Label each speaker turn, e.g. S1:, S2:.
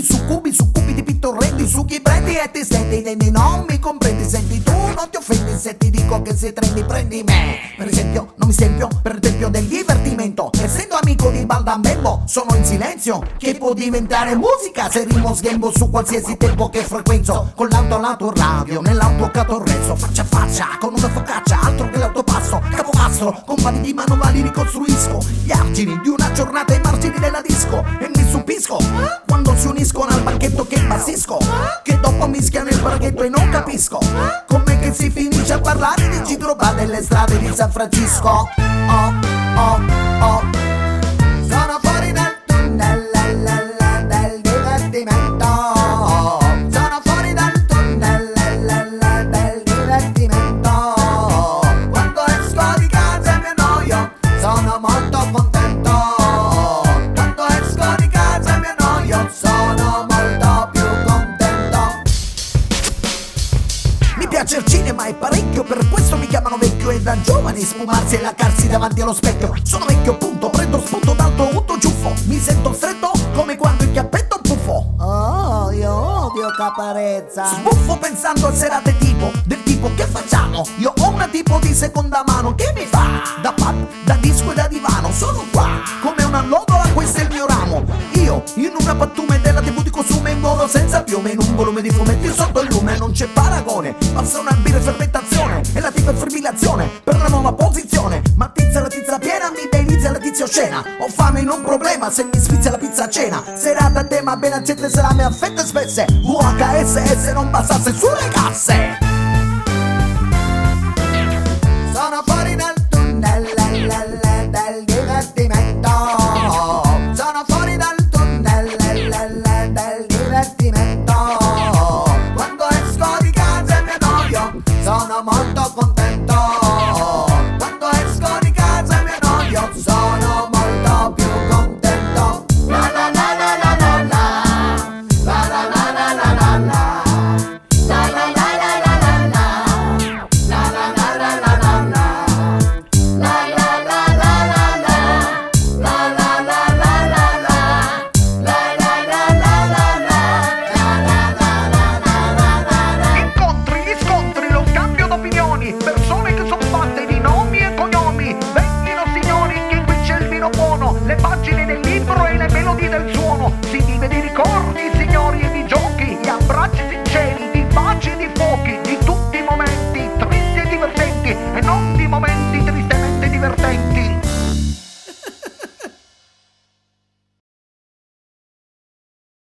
S1: succubi, succubi di pittorrendi, su chi prendi e ti stendi, non mi comprendi, senti tu, non ti offendi se ti dico che se trendi prendi me. Per esempio, non mi stempio per il tempio del divertimento, essendo amico di Baldambembo, sono in silenzio, che può diventare musica se rimo sghembo su qualsiasi tempo che frequenzo, con l'autoradio, nell'auto catorrezzo, faccia a faccia, con una focaccia, altro che l'autopasso, capomastro, con mani di manovali ricostruisco gli argini di una giornata ai margini della disco, e mi stupisco quando si uniscono al banchetto che impazzisco, che dopo mischiano il braghetto e non capisco com'è che si finisce a parlare di Gigroba delle strade di San Francisco. Oh, oh, oh, sono fuori dal tunnel del divertimento, sono fuori dal tunnel del divertimento, quando esco di casa e mi annoio sono molto contento, quando esco di casa e mi annoio sono molto più contento. Mi piace il cinema e parecchio, per questo mi chiamano vecchio, e da giovani sfumarsi e laccarsi davanti allo specchio. Sono vecchio punto, prendo spunto d'alto unto ciuffo, mi sento stretto come quando il chiappetto puffo. Oh, io odio Caparezza. Sbuffo pensando a serate tipo, del tipo che facciamo? Io ho una tipo di seconda mano che mi fa da pub, da disco e da divano. Sono qua come una lodola, questo è il mio ramo. Io in una pattume della TV di costume, in volo senza piume, in un volume di fumetti sotto il lume. Non c'è paragone, passa una birra e fermentazione, e la tipa è fibrillazione per la nuova posizione. Ma tizia la piena, mi delizia la tizia scena. Ho fame in un problema se mi sfizia la pizza a cena. Serata a tema ben accette, salame a fette spesse, VHS non bastasse sulle casse. Sono fuori dal tunnel del divertimento, sono fuori dal tunnel del divertimento.